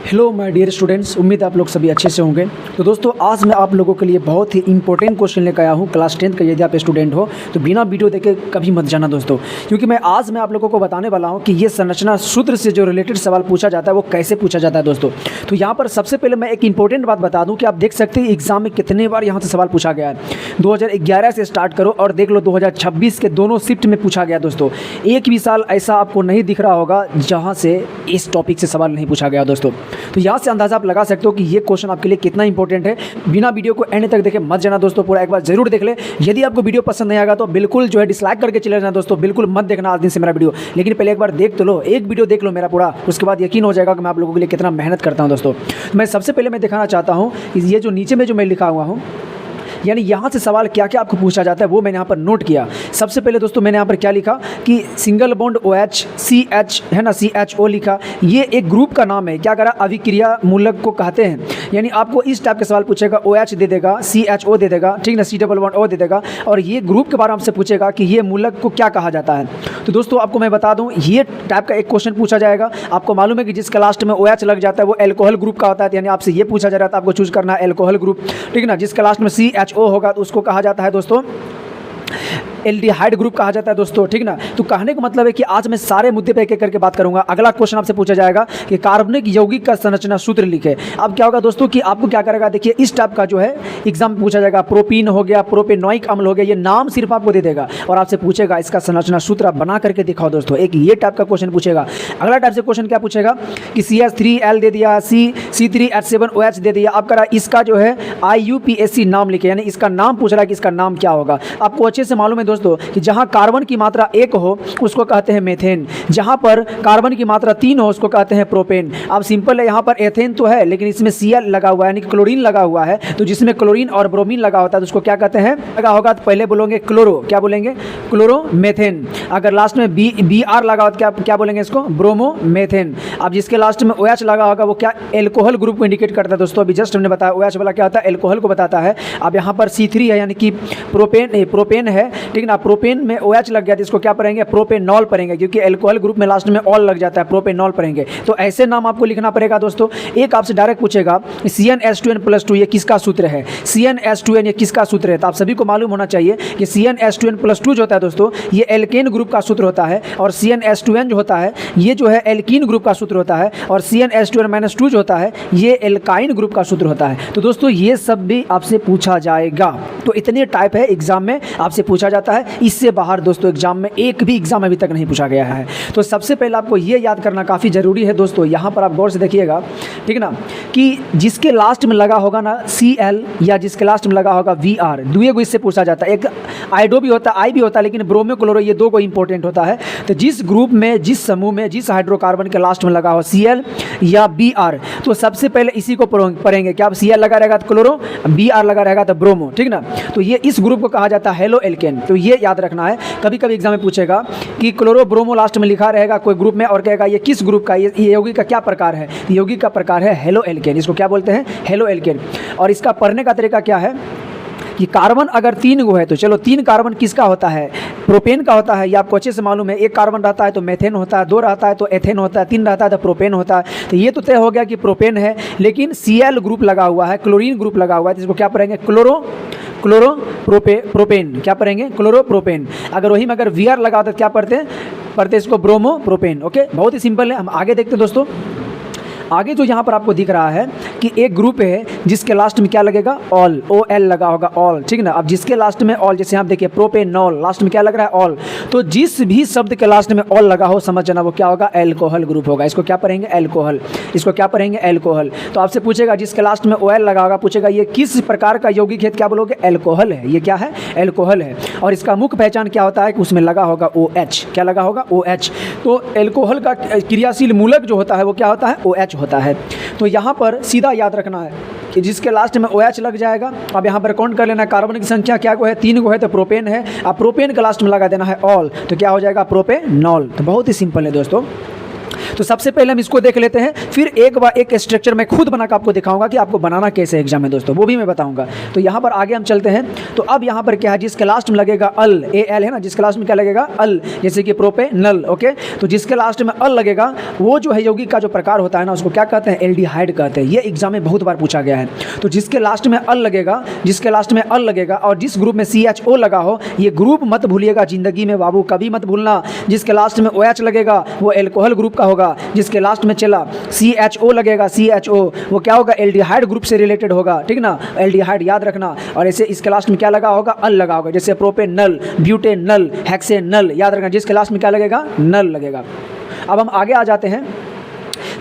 Hello my dear students, उम्मीद है आप लोग सभी अच्छे से होंगे। तो दोस्तों, आज मैं आप लोगों के लिए बहुत ही इंपॉर्टेंट क्वेश्चन लेकर आया हूँ क्लास 10 का। यदि आप स्टूडेंट हो तो बिना वीडियो देखे कभी मत जाना दोस्तों, क्योंकि मैं आप लोगों को बताने वाला हूँ कि ये संरचना सूत्र से जो रिलेटेड सवाल पूछा जाता है वो कैसे पूछा जाता है दोस्तों। तो यहाँ पर सबसे पहले मैं एक इंपॉर्टेंट बात बता दूँ कि आप देख सकते हैं एग्जाम में कितने बार यहाँ से सवाल पूछा गया है। 2011 से स्टार्ट करो और देख लो 2026 के दोनों शिफ्ट में पूछा गया दोस्तों। एक भी साल ऐसा आपको नहीं दिख रहा होगा जहाँ से इस टॉपिक से सवाल नहीं पूछा गया दोस्तों। तो यहाँ से अंदाजा आप लगा सकते हो कि ये क्वेश्चन आपके लिए कितना इंपॉर्टेंट है। बिना वीडियो को एंड तक देखे मत जाना दोस्तों, पूरा एक बार जरूर देख ले। यदि आपको वीडियो पसंद नहीं आएगा तो बिल्कुल जो है डिसलाइक करके चले जाना दोस्तों, बिल्कुल मत देखना आज दिन से मेरा वीडियो। लेकिन पहले एक बार देख तो लो, एक वीडियो देख लो मेरा पूरा, उसके बाद यकीन हो जाएगा कि मैं आप लोगों के लिए कितना मेहनत करता हूँ दोस्तों। मैं सबसे पहले मैं दिखाना चाहता हूँ कि ये जो नीचे में जो मैं लिखा हुआ हूँ, यानी यहाँ से सवाल क्या क्या आपको पूछा जाता है वो मैंने यहाँ पर नोट किया। सबसे पहले दोस्तों मैंने यहाँ पर क्या लिखा कि सिंगल बॉन्ड OH CH है ना, CHO लिखा। ये एक ग्रुप का नाम है, क्या करा, अभिक्रिया मूलक को कहते हैं। यानी आपको इस टाइप के सवाल पूछेगा, OH दे देगा, CHO दे देगा, ठीक ना, C डबल बॉन्ड O दे देगा, और ये ग्रुप के बारे में आपसे पूछेगा कि ये मूलक को क्या कहा जाता है। तो दोस्तों आपको मैं बता दूँ, ये टाइप का एक क्वेश्चन पूछा जाएगा। आपको मालूम है कि जिसका लास्ट में OH लग जाता है वो एल्कोहल ग्रुप का होता है, यानी आपसे ये पूछा जा रहा था, आपको चूज करना है एल्कोहल ग्रुप, ठीक ना। जिसका लास्ट में CHO होगा तो उसको कहा जाता है दोस्तों एल्डिहाइड ग्रुप कहा जाता है दोस्तों, ठीक ना। तो कहने का मतलब है कि आज मैं सारे मुद्दे पे एक एक करके बात करूंगा। अगला क्वेश्चन आपसे पूछा जाएगा कि कार्बनिक यौगिक का संरचना सूत्र लिखे। अब क्या होगा दोस्तों कि आपको क्या करेगा, देखिए इस टाइप का जो है एग्जाम में पूछा जाएगा, प्रोपीन हो गया, प्रोपेनोइक अम्ल हो गया, ये नाम सिर्फ आपको दे देगा और आपसे पूछेगा इसका संरचना सूत्र आप बना करके दिखाओ दोस्तों। एक ये टाइप का क्वेश्चन पूछेगा। अगला टाइप से क्वेश्चन क्या पूछेगा कि CH3L दे दिया, C3H7OH दे दिया। अब करा इसका जो है IUPAC नाम लिखे, यानी इसका नाम पूछ रहा है कि इसका नाम क्या होगा। आपको अच्छे से मालूम है दोस्तों कि जहां कार्बन की मात्रा 1 हो उसको कहते हैं मेथेन, जहां पर कार्बन की मात्रा 3 हो उसको कहते हैं प्रोपेन। अब सिंपल है, यहां पर एथेन तो है लेकिन इसमें Cl लगा हुआ है, यानी क्लोरीन लगा हुआ है। तो जिसमें क्लोरीन और ब्रोमीन लगा होता है तो उसको क्या कहते हैं, लगा होगा तो पहले बोलेंगे क्लोरो, क्या बोलेंगे, क्लोरोमेथेन। अगर लास्ट में BR लगा हो तो क्या बोलेंगे इसको, ब्रोमोमेथेन। अब जिसके लास्ट में OH लगा होगा वो क्या, एल्कोहल ग्रुप को इंडिकेट करता है दोस्तों। अभी जस्ट हमने बताया OH वाला क्या होता है, एल्कोहल को बताता है। अब यहाँ पर C3 है, यानी कि प्रोपेन है, ठीक ना। प्रोपेन में OH लग गया तो इसको क्या पढ़ेंगे, प्रोपेनॉल पढ़ेंगे, क्योंकि एल्कोहल ग्रुप में लास्ट में ऑल लग जाता है, प्रोपेनॉल पढ़ेंगे। तो ऐसे नाम आपको लिखना पड़ेगा दोस्तों। एक आपसे डायरेक्ट पूछेगा CnH2n+2 ये किसका सूत्र है, CnH2n ये किसका सूत्र है। तो आप सभी को मालूम होना चाहिए कि CnH2n+2 जो होता है दोस्तों ये एल्केन ग्रुप का सूत्र होता है, और CnH2n जो होता है ये जो है एल्कीन ग्रुप का सूत्र होता है, और CnH2n-2 जो होता है ये एल्काइन ग्रुप का सूत्र होता है। तो दोस्तों ये सब भी आपसे पूछा जाएगा। तो इतने टाइप है एग्जाम में आपसे पूछा जाता है। इससे बाहर दोस्तों एग्जाम में एक भी एग्जाम अभी तक नहीं पूछा गया है। तो सबसे पहले आपको ये याद करना काफ़ी ज़रूरी है दोस्तों। यहाँ पर आप गौर से देखिएगा, ठीक ना, कि जिसके लास्ट में लगा होगा ना Cl या जिसके लास्ट में लगा होगा VR, दुए को इससे पूछा जाता है। एक आइडो भी होता है, आई भी होता है, लेकिन ब्रोमो क्लोरो ये दो को इंपॉर्टेंट होता है। तो जिस ग्रुप में, जिस समूह में, जिस हाइड्रोकार्बन के लास्ट में लगा हो Cl या BR, तो सबसे पहले इसी को पढ़ेंगे। क्या Cl लगा रहेगा तो क्लोरो, BR लगा रहेगा तो ब्रोमो, ठीक ना। तो ये इस ग्रुप को कहा जाता है हेलो एल्केन। तो ये याद रखना है। कभी कभी एग्जाम में पूछेगा कि क्लोरो ब्रोमो लास्ट में लिखा रहेगा कोई ग्रुप में और कहेगा ये किस ग्रुप का, ये यौगिक का क्या प्रकार है। यौगिक का प्रकार है हेलो एल्केन। इसको क्या बोलते हैं, हेलो एल्केन। और इसका पढ़ने का तरीका क्या है कि कार्बन अगर 3 गो है तो चलो 3 कार्बन किसका होता है, प्रोपेन का होता है। ये आपको अच्छे से मालूम है। 1 कार्बन रहता है तो मेथेन होता है, 2 रहता है तो एथेन होता है, 3 रहता है तो प्रोपेन होता है। तो ये तो तय हो गया कि प्रोपेन है, लेकिन Cl ग्रुप लगा हुआ है, क्लोरीन ग्रुप लगा हुआ है, तो इसको क्या पढ़ेंगे, प्रोपेन। क्या पढ़ेंगे, क्लोरोप्रोपेन। अगर वही में अगर VR लगा होता तो क्या पढ़ते हैं इसको ब्रोमोप्रोपेन। ओके, बहुत ही सिंपल है। हम आगे देखते हैं दोस्तों। आगे जो यहाँ पर आपको दिख रहा है कि एक ग्रुप है जिसके लास्ट में क्या लगेगा, ऑल, OL लगा होगा, ऑल, ठीक ना। अब जिसके लास्ट में ऑल, जैसे यहाँ देखिए प्रोपेनॉल, लास्ट में क्या लग रहा है, ऑल। तो जिस भी शब्द के लास्ट में ऑल लगा हो समझ जाना वो क्या होगा, एल्कोहल ग्रुप होगा। इसको क्या पढ़ेंगे, एल्कोहल। इसको क्या पढ़ेंगे, एल्कोहल। तो आपसे पूछेगा जिसके लास्ट में OL लगा होगा, पूछेगा ये किस प्रकार का यौगिक है, क्या बोलोगे, एल्कोहल है। ये क्या है, एल्कोहल है। और इसका मुख्य पहचान क्या होता है कि उसमें लगा होगा OH। क्या लगा होगा, OH। तो एल्कोहल का क्रियाशील मूलक जो होता है वो क्या होता है, OH होता है। तो यहाँ पर सीधा याद रखना है कि जिसके लास्ट में OH लग जाएगा। अब यहाँ पर काउंट कर लेना है, कार्बन की संख्या क्या को है, 3 को है तो प्रोपेन है। अब प्रोपेन के लास्ट में लगा देना है ऑल, तो क्या हो जाएगा, प्रोपेनॉल। तो बहुत ही सिंपल है दोस्तों। तो सबसे पहले हम इसको देख लेते हैं, फिर एक बार एक स्ट्रक्चर मैं खुद बनाकर आपको दिखाऊंगा कि आपको बनाना कैसे एग्जाम में दोस्तों, वो भी मैं बताऊंगा। तो यहाँ पर आगे हम चलते हैं। तो अब यहाँ पर क्या है, जिसके लास्ट में लगेगा अल, AL है ना, जिसके लास्ट में क्या लगेगा अल, जैसे कि प्रोपेनल। ओके, तो जिसके लास्ट में अल लगेगा वो जो है यौगिक का जो प्रकार होता है ना, उसको क्या कहते हैं, एल्डिहाइड कहते हैं। ये एग्जाम में बहुत बार पूछा गया है। तो जिसके लास्ट में अल लगेगा, जिसके लास्ट में अल लगेगा और जिस ग्रुप में CHO लगा हो, ये ग्रुप मत भूलिएगा जिंदगी में बाबू, कभी मत भूलना। जिसके लास्ट में OH लगेगा वो एल्कोहल ग्रुप का होगा। जिसके लास्ट में चला CHO लगेगा, CHO वो क्या होगा, एल्डिहाइड ग्रुप से रिलेटेड होगा, ठीक ना, एल्डिहाइड याद रखना। और ऐसे इसके लास्ट में क्या लगा होगा, अल लगा होगा, जैसे प्रोपेनल, ब्यूटेनल, हेक्सेनल, याद रखना। जिसके लास्ट में क्या लगेगा, नल लगेगा। अब हम आगे आ जाते हैं।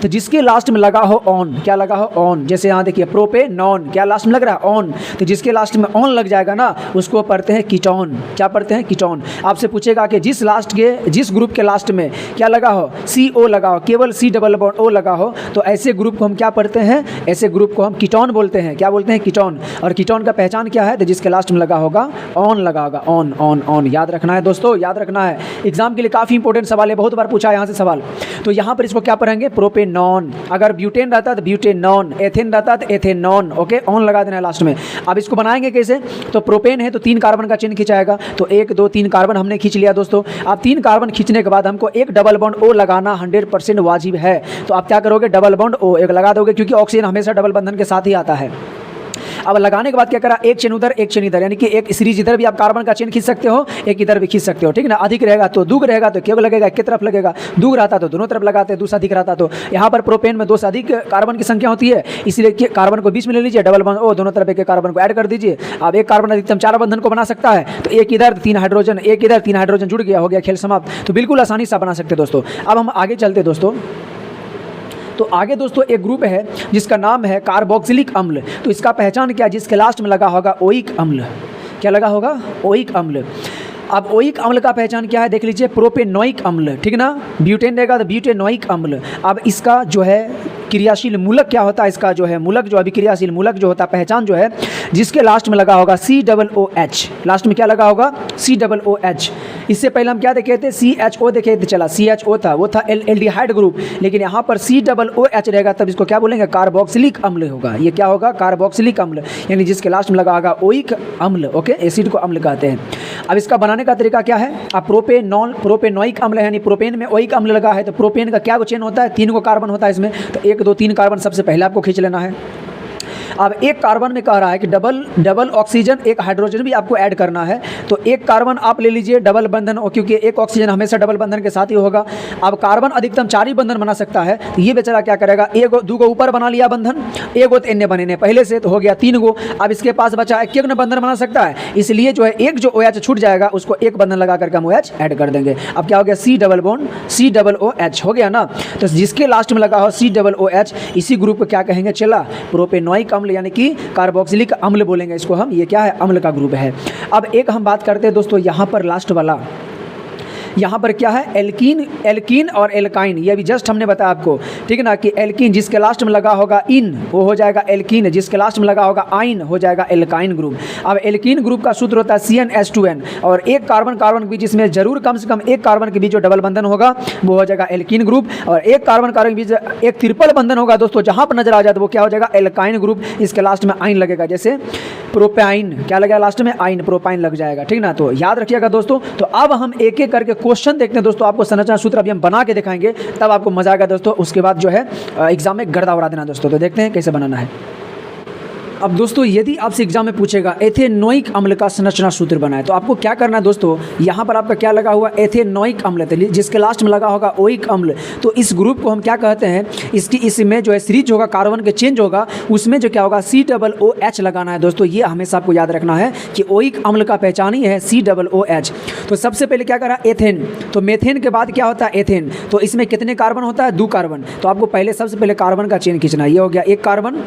तो जिसके लास्ट में लगा हो ऑन, क्या लगा हो ऑन, जैसे यहाँ देखिए प्रोपेनॉन, क्या लास्ट में लग रहा है ऑन। तो जिसके लास्ट में ऑन लग जाएगा ना, उसको पढ़ते हैं कीटोन। क्या पढ़ते हैं, कीटोन। आपसे पूछेगा कि जिस ग्रुप के लास्ट में क्या लगा हो, CO लगा हो, केवल C+O लगा हो, तो ऐसे ग्रुप को हम क्या पढ़ते हैं, ऐसे ग्रुप को हम कीटोन बोलते हैं। क्या बोलते हैं, कीटोन। और कीटोन का पहचान क्या है, तो जिसके लास्ट में लगा होगा ऑन लगा होगा, ऑन ऑन ऑन, याद रखना है दोस्तों, याद रखना है। एग्जाम के लिए काफ़ी इंपॉर्टेंट सवाल है, बहुत बार पूछा है यहाँ से सवाल। तो यहाँ पर इसको क्या पढ़ेंगे, प्रोपेनॉन। अगर ब्यूटेन रहता है तो ब्यूटेनॉन, एथेन रहता है तो एथेनॉन। ओके, ऑन लगा देना है लास्ट में। अब इसको बनाएंगे कैसे, तो प्रोपेन है तो 3 कार्बन का चेन खिंचाएगा। तो 1 2 3 कार्बन हमने खींच लिया दोस्तों। अब 3 कार्बन खींचने के बाद हमको एक डबल बॉन्ड O लगाना 100% वाजिब है। तो आप क्या करोगे, डबल बॉन्ड O एक लगा दोगे, क्योंकि ऑक्सीजन हमेशा डबल बंधन के साथ ही आता है। अब लगाने के बाद क्या करा, एक चेन उधर एक चेन इधर, यानी कि एक सीरीज इधर भी आप कार्बन का चेन खींच सकते हो, एक इधर भी खींच सकते हो, ठीक ना। अधिक रहेगा तो दूग रहेगा तो केवल लगेगा एक तरफ लगेगा, दूग रहता तो दोनों तरफ लगाते, दूसरा अधिक रहता तो। यहाँ पर प्रोपेन में 2 से अधिक कार्बन की संख्या होती है, इसलिए कार्बन को बीच में ले लीजिए, डबल बॉन्ड O, दोनों तरफ एक कार्बन को ऐड कर दीजिए। अब एक कार्बन अधिकतम 4 बंधन को बना सकता है, तो एक इधर 3 हाइड्रोजन, एक इधर 3 हाइड्रोजन जुड़ गया, हो गया खेल समाप्त। तो बिल्कुल आसानी से बना सकते दोस्तों। अब हम आगे चलते दोस्तों। तो आगे दोस्तों एक ग्रुप है जिसका नाम है कार्बोक्सिलिक अम्ल। तो इसका पहचान क्या है, जिसके लास्ट में लगा होगा ओइक अम्ल। क्या लगा होगा, ओइक अम्ल। अब ओइक अम्ल का पहचान क्या है, देख लीजिए, प्रोपेनोइक अम्ल, ठीक ना। ब्यूटेन रहेगा तो ब्यूटेनोइक अम्ल। अब इसका जो है क्रियाशील मूलक क्या होता है, इसका जो है मूलक, जो अभिक्रियाशील मूलक जो होता है, पहचान जो है, जिसके लास्ट में लगा होगा COOH। लास्ट में क्या लगा होगा, COOH। इससे पहले हम क्या देखे थे, CHO देखे थे, चला CHO था, वो था एल्डिहाइड ग्रुप। लेकिन यहाँ पर COOH रहेगा, तब इसको क्या बोलेंगे, कार्बोक्सिलिक अम्ल होगा। ये क्या होगा, कार्बोक्सिलिक अम्ल, यानी जिसके लास्ट में लगा होगा ओइक अम्ल। ओके, एसिड को अम्ल कहते हैं। अब इसका बनाने का तरीका क्या है, अब प्रोपेनोइक अम्ल है, यानी प्रोपेन में ओइक अम्ल लगा है, तो प्रोपेन का क्या चेन होता है, 3 को कार्बन होता है इसमें। तो 1 2 3 कार्बन सबसे पहले आपको खींच लेना है। अब एक कार्बन में कह रहा है कि डबल ऑक्सीजन, एक हाइड्रोजन भी आपको ऐड करना है। तो एक कार्बन आप ले लीजिए डबल बंधन, क्योंकि एक ऑक्सीजन हमेशा डबल बंधन के साथ ही होगा। अब कार्बन अधिकतम 4 ही बंधन बना सकता है, तो ये बेचारा क्या करेगा, 1 2 को ऊपर बना लिया बंधन, 1 तो इन्ने बने पहले से, तो हो गया 3 गो। अब इसके पास बचा 1 बंधन बना सकता है, इसलिए जो है एक जो OH छूट जाएगा, उसको एक बंधन लगा करके हम OH ऐड कर देंगे। अब क्या हो गया, COOH हो गया ना। तो जिसके लास्ट में लगा हो COOH, इसी ग्रुप को क्या कहेंगे, चला प्रोपेनोइक अम्ल, यानी कि कार्बोक्सिलिक अम्ल बोलेंगे इसको हम। ये क्या है, अम्ल का ग्रुप है। अब एक हम बात करते हैं दोस्तों, यहाँ पर लास्ट वाला, यहाँ पर क्या है, एल्कीन और एल्काइन। ये भी जस्ट हमने बताया आपको, ठीक है ना, कि एल्कीन जिसके लास्ट में लगा होगा इन, वो हो जाएगा एल्कीन, जिसके लास्ट में लगा होगा आइन, हो जाएगा एल्काइन ग्रुप। अब एल्कीन ग्रुप का सूत्र होता है CnH2n, और एक कार्बन के बीच इसमें जरूर कम से कम एक कार्बन के बीच जो डबल बंधन होगा वो हो जाएगा एल्कीन ग्रुप, और एक कार्बन के बीच एक ट्रिपल बंधन होगा दोस्तों, जहाँ पर नजर आ जाए तो वो क्या हो जाएगा, एल्काइन ग्रुप। इसके लास्ट में आइन लगेगा, जैसे प्रोपाइन, क्या लगेगा लास्ट में, आइन, प्रोपाइन लग जाएगा, ठीक ना। तो याद रखिएगा दोस्तों। तो अब हम एक एक करके क्वेश्चन देखते हैं दोस्तों, आपको संरचना सूत्र अभी हम बना के दिखाएंगे, तब आपको मजा आएगा दोस्तों। उसके बाद जो है एग्जाम में गर्दा उड़ा देना दोस्तों। तो देखते हैं कैसे बनाना है। अब दोस्तों यदि आपसे एग्जाम में पूछेगा एथेनोइक अम्ल का संरचना सूत्र बनाए, तो आपको क्या करना है दोस्तों, यहाँ पर आपका क्या लगा हुआ, एथेनोइक अम्ल, जिसके लास्ट में लगा होगा ओइक अम्ल। तो इस ग्रुप को हम क्या कहते हैं, इसमें जो है सीरीज होगा, कार्बन के चेंज होगा, उसमें जो क्या होगा, COOH लगाना है दोस्तों। ये हमेशा आपको याद रखना है कि ओइक अम्ल का पहचान ही है COOH। तो सबसे पहले क्या करा, एथेन। तो मेथेन के बाद क्या होता है, एथेन। तो इसमें कितने कार्बन होता है, 2 कार्बन। तो आपको पहले सबसे पहले कार्बन का चेन खींचना है। ये हो गया 1 कार्बन,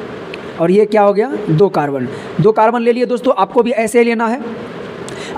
और ये क्या हो गया, 2 कार्बन। 2 कार्बन ले लिए दोस्तों, आपको भी ऐसे लेना है।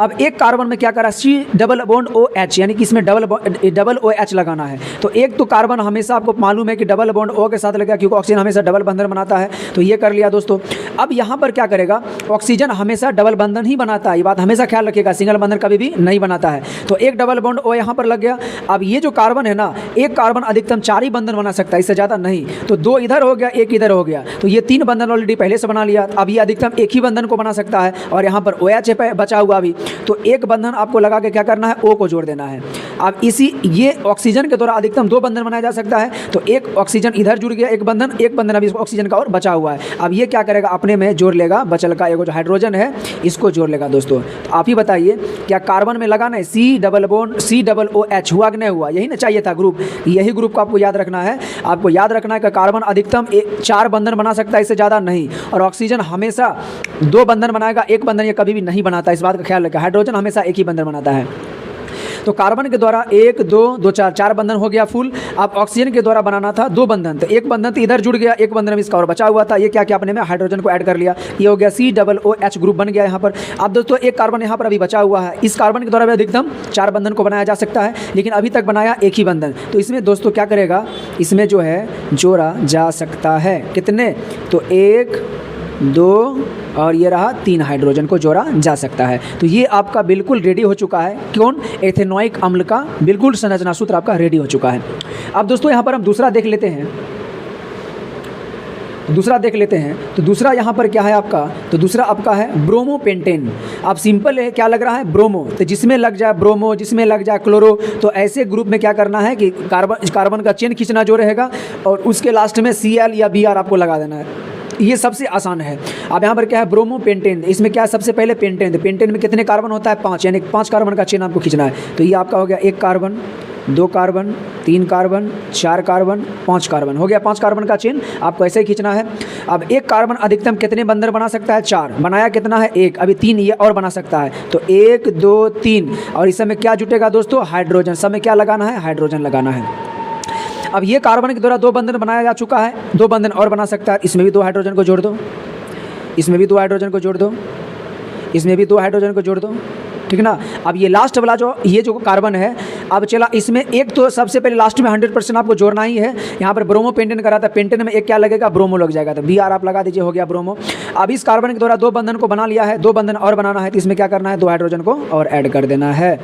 अब एक कार्बन में क्या करा, C double bond O H, यानी कि इसमें डबल ओ एच लगाना है। तो एक तो कार्बन हमेशा आपको मालूम है कि डबल बॉन्ड ओ के साथ लगेगा, क्योंकि ऑक्सीजन हमेशा डबल बंधन बनाता है। तो ये कर लिया दोस्तों। अब यहाँ पर क्या करेगा, ऑक्सीजन हमेशा डबल बंधन ही बनाता है, ये बात हमेशा ख्याल रखिएगा, सिंगल बंधन कभी भी नहीं बनाता है। तो एक डबल बॉन्ड ओ यहाँ पर लग गया। अब ये जो कार्बन है ना, एक कार्बन अधिकतम 4 ही बंधन बना सकता है, इससे ज़्यादा नहीं। तो 2 इधर हो गया, 1 इधर हो गया, तो ये 3 बंधन ऑलरेडी पहले से बना लिया। अब ये अधिकतम एक ही बंधन को बना सकता है, और यहाँ पर OH बचा हुआ अभी, तो एक बंधन आपको लगा के क्या करना है, O को जोड़ देना है। अब ये ऑक्सीजन के द्वारा अधिकतम 2 बंधन बनाया जा सकता है। तो एक ऑक्सीजन इधर जुड़ गया, एक बंधन अभी ऑक्सीजन का और बचा हुआ है। अब ये क्या करेगा, अपने में जोड़ लेगा, बचल का एक जो हाइड्रोजन है इसको जोड़ लेगा दोस्तों। तो आप ही बताइए, क्या कार्बन में लगाना है C डबल OH, हुआ कि नहीं हुआ? यही ना चाहिए था ग्रुप, यही ग्रुप को आपको याद रखना है। आपको याद रखना है कि कार्बन अधिकतम 4 बंधन बना सकता है, इससे ज़्यादा नहीं। और ऑक्सीजन हमेशा 2 बंधन बनाएगा, एक बंधन ये कभी भी नहीं बनाता, इस बात का ख्याल रखें। हाइड्रोजन हमेशा एक ही बंधन बनाता है। तो कार्बन के द्वारा 1 2 2 4 बंधन हो गया फुल। अब ऑक्सीजन के द्वारा बनाना था 2 बंधन, तो एक बंधन तो इधर जुड़ गया, एक बंधन इसका और बचा हुआ था। ये क्या अपने में हाइड्रोजन को ऐड कर लिया, ये हो गया C डबल OH ग्रुप बन गया यहाँ पर। अब दोस्तों एक कार्बन यहाँ पर अभी बचा हुआ है, इस कार्बन के द्वारा भी अधिकतम 4 बंधन को बनाया जा सकता है, लेकिन अभी तक बनाया एक ही बंधन। तो इसमें दोस्तों क्या करेगा, इसमें जो है जोड़ा जा सकता है, कितने, तो 1 2 और ये रहा 3 हाइड्रोजन को जोड़ा जा सकता है। तो ये आपका बिल्कुल रेडी हो चुका है, कौन, एथेनोइक अम्ल का बिल्कुल संरचना सूत्र आपका रेडी हो चुका है। अब दोस्तों यहाँ पर हम दूसरा देख लेते हैं, तो दूसरा यहाँ पर क्या है आपका, तो दूसरा आपका है ब्रोमोपेंटेन। अब सिंपल है, क्या लग रहा है, ब्रोमो, तो जिसमें लग जाए ब्रोमो, जिसमें लग जाए क्लोरो, तो ऐसे ग्रुप में क्या करना है कि कार्बन का चेन खींचना जो रहेगा, और उसके लास्ट में Cl या Br आपको लगा देना है। ये सबसे आसान है। अब यहाँ पर क्या है, ब्रोमोपेंटेन, इसमें क्या है, सबसे पहले पेंटेन, तो पेंटेन में कितने कार्बन होता है, 5, यानी 5 कार्बन का चेन आपको खींचना है। तो ये आपका हो गया 1 carbon, 2 carbon, 3 carbon, 4 carbon, 5 carbon, हो गया 5 कार्बन का चेन, आपको ऐसे ही खींचना है। अब एक कार्बन अधिकतम कितने बंधन बना सकता है, 4, बनाया कितना है, 1, अभी 3 ये और बना सकता है। तो 1 2 3, और इस समय क्या जुटेगा दोस्तों, हाइड्रोजन, समय क्या लगाना है, हाइड्रोजन लगाना है। अब ये कार्बन के द्वारा 2 बंधन बनाया जा चुका है, 2 बंधन और बना सकता है, इसमें भी 2 हाइड्रोजन को जोड़ दो, इसमें भी 2 हाइड्रोजन को जोड़ दो, इसमें भी 2 हाइड्रोजन को जोड़ दो, ठीक ना। अब ये लास्ट वाला ये जो कार्बन है, अब चला इसमें एक तो सबसे पहले लास्ट में 100% आपको जोड़ना ही है। यहाँ पर ब्रोमो पेंटेन करा था, पेंटेन में एक क्या लगेगा, ब्रोमो लग जाएगा, तो Br आप लगा दीजिए, हो गया ब्रोमो। अब इस कार्बन के द्वारा 2 बंधन को बना लिया है, 2 बंधन और बनाना है, तो इसमें क्या करना है, 2 हाइड्रोजन को और ऐड कर देना है।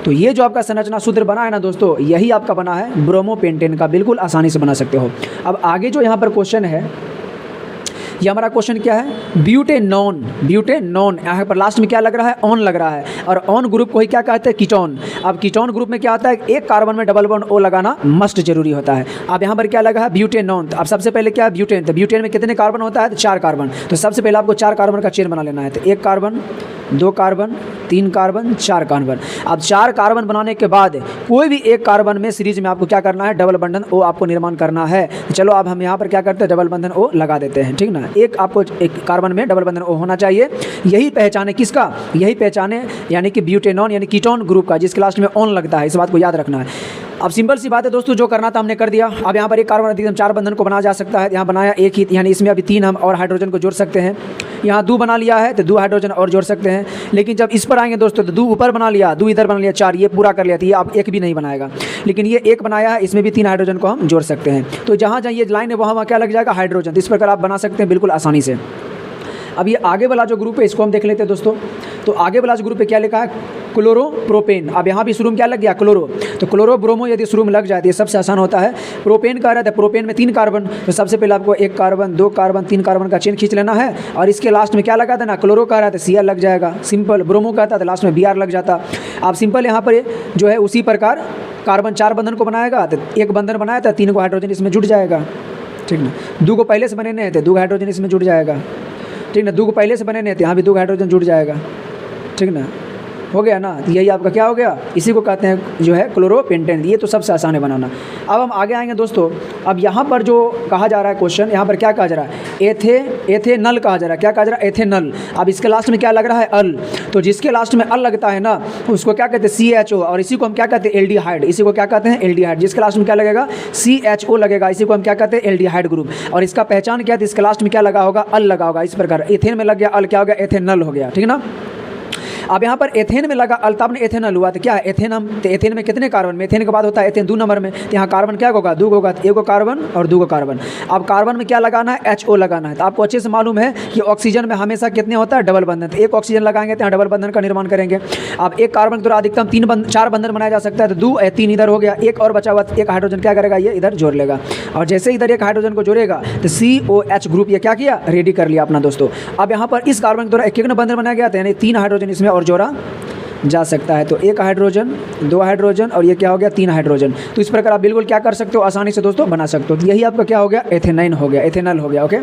तो ये जो आपका संरचना सूत्र बना है ना दोस्तों, यही आपका बना है ब्रोमोपेंटेन का, बिल्कुल आसानी से बना सकते हो। अब आगे जो यहाँ पर क्वेश्चन है, ये हमारा क्वेश्चन क्या है, ब्यूटेनॉन, यहाँ पर लास्ट में क्या लग रहा है, ऑन लग रहा है, और ऑन ग्रुप को ही क्या कहते हैं, कीटोन। अब कीटोन ग्रुप में क्या होता है, एक कार्बन में डबल बॉन्ड O लगाना मस्ट जरूरी होता है। अब यहाँ पर क्या लगा है, ब्यूटेनॉन, तो अब सबसे पहले क्या है, ब्यूटेन, तो ब्यूटेन में कितने कार्बन होता है, तो 4 कार्बन, तो सबसे पहले आपको 4 कार्बन का चेन बना लेना है। तो 1 कार्बन, 2 कार्बन, 3 कार्बन, 4 कार्बन। अब 4 कार्बन बनाने के बाद कोई भी एक कार्बन में सीरीज में आपको क्या करना है, डबल बंधन O आपको निर्माण करना है। चलो अब हम यहाँ पर क्या करते हैं, डबल बंधन O लगा देते हैं, ठीक ना। एक आपको एक कार्बन में डबल बंधन O होना चाहिए, यही पहचान है किसका, यही पहचान है यानी कि ब्यूटेनॉन यानी कीटोन ग्रुप का, जिसके लास्ट में ऑन लगता है, इस बात को याद रखना है। अब सिंपल सी बात है दोस्तों, जो करना था हमने कर दिया। अब यहाँ पर एक कार्बन अधिकतम 4 बंधन को बनाया जा सकता है, यहाँ बनाया एक ही, यानी इसमें अभी 3 हम और हाइड्रोजन को जोड़ सकते हैं। यहाँ 2 बना लिया है, तो 2 हाइड्रोजन और जोड़ सकते हैं। लेकिन जब इस पर आएंगे दोस्तों, तो 2 ऊपर बना लिया, 2 इधर बना लिया, 4 ये पूरा कर लिया, तो ये आप एक भी नहीं बनाएगा। लेकिन ये 1 बनाया है, इसमें भी 3 हाइड्रोजन को हम जोड़ सकते हैं। तो जहाँ जहाँ ये लाइन है वहाँ क्या लग जाएगा, हाइड्रोजन। तो इस प्रकार आप बना सकते हैं बिल्कुल आसानी से। अब ये आगे वाला जो ग्रुप है इसको हम देख लेते हैं दोस्तों। तो आगे वाला जो ग्रुप है क्या लिखा है, क्लोरोप्रोपेन। अब यहाँ भी शुरू में क्या लग गया, क्लोरो, तो क्लोरो ब्रोमो यदि शुरू में लग जाए तो ये सबसे आसान होता है। प्रोपेन का रहता है, प्रोपेन में 3 कार्बन, तो सबसे पहले आपको 1 कार्बन, 2 कार्बन, 3 कार्बन का चेन खींच लेना है, और इसके लास्ट में क्या लगा देना, क्लोरो का रहता है Cl लग जाएगा, सिंपल। ब्रोमो का था तो लास्ट में Br लग जाता। आप सिंपल यहाँ पर जो है उसी प्रकार कार्बन 4 बंधन को बनाएगा, तो 1 बंधन बनाया था, 3 को हाइड्रोजन इसमें जुड़ जाएगा, ठीक ना। 2 को पहले से बने थे, 2 हाइड्रोजन इसमें जुड़ जाएगा, ठीक ना। 2 को पहले से बने थे, यहाँ भी 2 हाइड्रोजन जुड़ जाएगा, ठीक ना, हो गया ना। यही आपका क्या हो गया, इसी को कहते हैं जो है क्लोरोपेंटेन। ये तो सबसे आसान है बनाना। अब हम आगे आएंगे दोस्तों। अब यहाँ पर जो कहा जा रहा है क्वेश्चन, यहाँ पर क्या कहा जा रहा है, एथेनल कहा जा रहा है। क्या कहा जा रहा है, एथेनल। अब इसके लास्ट में क्या लग रहा है, अल, तो जिसके लास्ट में अल लगता है ना उसको क्या कहते हैं, CHO, और इसी को हम क्या कहते हैं, एल्डिहाइड। इसी को क्या कहते हैं, एल्डिहाइड। जिसके लास्ट में क्या लगेगा, CHO लगेगा, इसी को हम क्या कहते हैं, एल्डिहाइड ग्रुप। और इसका पहचान क्या है, इसके लास्ट में क्या लगा होगा, अल लगा होगा। इस प्रकार एथेन में लग गया अल, क्या हो गया, एथेनल हो गया, ठीक ना। अब यहाँ पर एथेन में लगा अल्ताफ ने एथेनॉल हुआ, तो क्या है एथेन, हम तो एथेन में कितने कार्बन, मेथेन के बाद होता है एथेन 2 नंबर में, तो यहाँ कार्बन क्या होगा 2 होगा, 1 कार्बन और 2 कार्बन। अब कार्बन में क्या लगाना है, HO लगाना है। तो आपको अच्छे से मालूम है कि ऑक्सीजन में हमेशा कितने होता है डबल बंधन, तो 1 ऑक्सीजन लगाएंगे तो यहाँ डबल बंधन का निर्माण करेंगे। अब एक कार्बन के द्वारा अधिकतम 4 बंधन बनाया जा सकता है, तो 2 3 इधर हो गया, एक और बचा हुआ, एक हाइड्रोजन क्या करेगा ये इधर जोड़ लेगा, और जैसे इधर एक हाइड्रोजन को जोड़ेगा तो COH ग्रुप ये क्या किया रेडी कर लिया अपना दोस्तों। अब यहाँ पर इस कार्बन के द्वारा एक बंधन बनाया गया था, यानी 3 हाइड्रोजन इसमें और जोड़ा जा सकता है। तो 1 हाइड्रोजन, 2 हाइड्रोजन और ये क्या हो गया 3 हाइड्रोजन। तो इस प्रकार आप बिल्कुल क्या कर सकते हो, आसानी से दोस्तों बना सकते हो। तो यही आपका क्या हो गया एथेनाइन हो गया, एथेनॉल हो गया। ओके,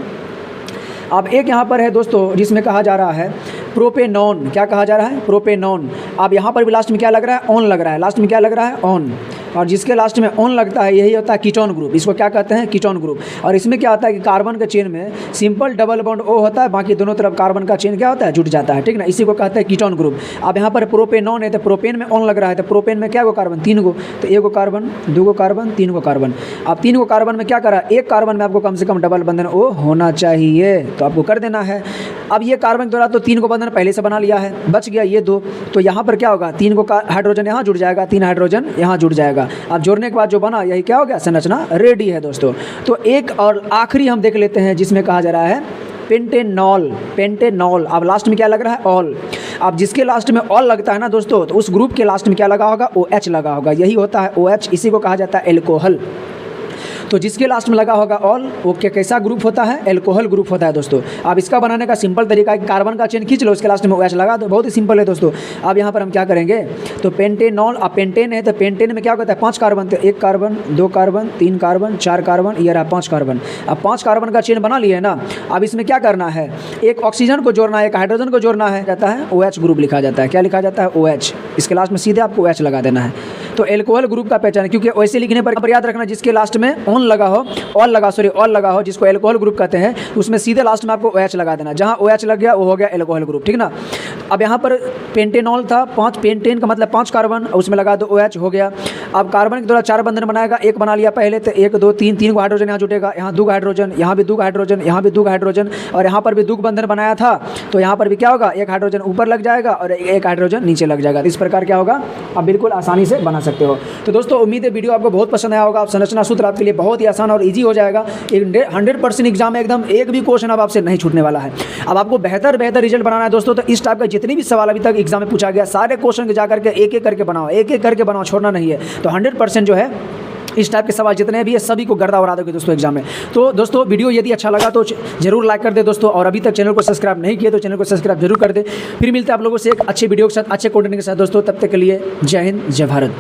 अब एक यहाँ पर है दोस्तों जिसमें कहा जा रहा है प्रोपेनॉन। क्या कहा जा रहा है प्रोपेनॉन। अब यहाँ पर भी लास्ट में क्या लग रहा है ऑन लग रहा है, लास्ट में क्या लग रहा है ऑन, और जिसके लास्ट में ऑन लगता है यही होता है कीटोन ग्रुप। इसको क्या कहते हैं कीटोन ग्रुप। और इसमें क्या होता है कि कार्बन के चेन में सिंपल डबल बॉन्ड O होता है, बाकी दोनों तरफ कार्बन का चेन क्या होता है जुट जाता है, ठीक ना, इसी को कहते हैं कीटोन ग्रुप। अब यहाँ पर प्रोपेनॉन है तो प्रोपेन में ऑन लग रहा है, तो प्रोपेन में क्या गो कार्बन 3 गो, तो 1 कार्बन 2 कार्बन 3 कार्बन। अब 3 कार्बन में क्या करा, एक कार्बन में आपको कम से कम डबल बंधन O होना चाहिए, तो आपको कर देना है। अब ये कार्बन के द्वारा तो 3 बंधन पहले से बना लिया है, बच गया ये 2, तो यहाँ पर क्या होगा 3 हाइड्रोजन यहाँ जुड़ जाएगा, 3 हाइड्रोजन यहाँ जुड़ जाएगा। अब जोड़ने के बाद जो बना यही क्या हो गया संरचना रेडी है दोस्तों। तो एक और आखिरी हम देख लेते हैं जिसमें कहा जा रहा है पेंटेनॉल। पेंटेनॉल, अब लास्ट में क्या लग रहा है ऑल। अब जिसके लास्ट में ऑल लगता है ना दोस्तों, तो उस ग्रुप के लास्ट में क्या लगा होगा OH लगा होगा, यही होता है OH, इसी को कहा जाता है एल्कोहल। तो जिसके लास्ट में लगा होगा ऑल वो कैसा ग्रुप होता है एल्कोहल ग्रुप होता है दोस्तों। अब इसका बनाने का सिंपल तरीका है कि कार्बन का चेन खींच लो, उसके लास्ट में OH लगा दो, बहुत ही सिंपल है दोस्तों। अब यहाँ पर हम क्या करेंगे, तो पेंटेनॉल, अब पेंटेन है तो पेंटेन में क्या होता है 5 कार्बन, तो 1 कार्बन 2 कार्बन 3 कार्बन 4 कार्बन, ये रहा 5 कार्बन। अब 5 कार्बन का चेन बना लिए ना, अब इसमें क्या करना है, एक ऑक्सीजन को जोड़ना है, एक हाइड्रोजन को जोड़ना है, जाता है OH ग्रुप लिखा जाता है। क्या लिखा जाता है OH, इसके लास्ट में सीधे आपको OH लगा देना है। तो एल्कोहल ग्रुप का पहचान है, क्योंकि वैसे लिखने पर याद रखना जिसके लास्ट में ऑन लगा हो, ऑल लगा हो, जिसको एल्कोहल ग्रुप कहते हैं, उसमें सीधे लास्ट में आपको OH लगा देना। जहां OH लग गया वो हो गया एल्कोहल ग्रुप, ठीक ना। अब यहाँ पर पेंटेनॉल था 5, पेंटेन का मतलब 5 कार्बन, उसमें लगा दो OH हो गया। अब कार्बन के द्वारा 4 बंधन बनाएगा, एक बना लिया पहले, तो 1 2 3 को हाइड्रोजन यहाँ जुटेगा, यहाँ 2 हाइड्रोजन, यहाँ भी 2 हाइड्रोजन, यहाँ भी 2 हाइड्रोजन, और यहाँ पर भी 2 बंधन बनाया था, तो यहाँ पर भी क्या होगा 1 हाइड्रोजन ऊपर लग जाएगा और 1 हाइड्रोजन नीचे लग जाएगा। इस प्रकार क्या होगा आप बिल्कुल आसानी से बना सकते हो। तो दोस्तों उम्मीद है वीडियो आपको बहुत पसंद आया होगा। आप संरचना सूत्र आपके लिए बहुत ही आसान और ईजी हो जाएगा। 100% एग्जाम में एकदम एक भी क्वेश्चन अब आपसे नहीं छूटने वाला है। अब आपको बेहतर रिजल्ट बनाना है दोस्तों, तो इस टाइप का जितने भी सवाल अभी तक एग्जाम में पूछा गया सारे क्वेश्चन के जाकर के एक एक करके बनाओ, छोड़ना नहीं है। तो 100% जो है इस टाइप के सवाल जितने भी है सभी को गर्दा उड़ा दोगे दोस्तों एग्जाम में। तो दोस्तों वीडियो यदि अच्छा लगा तो जरूर लाइक कर दे दोस्तों, और अभी तक चैनल को सब्सक्राइब नहीं किया तो चैनल को सब्सक्राइब जरूर कर दे। फिर मिलते हैं आप लोगों से एक अच्छे वीडियो के साथ, अच्छे कंटेंट के साथ दोस्तों। तब तक के लिए जय हिंद, जय भारत।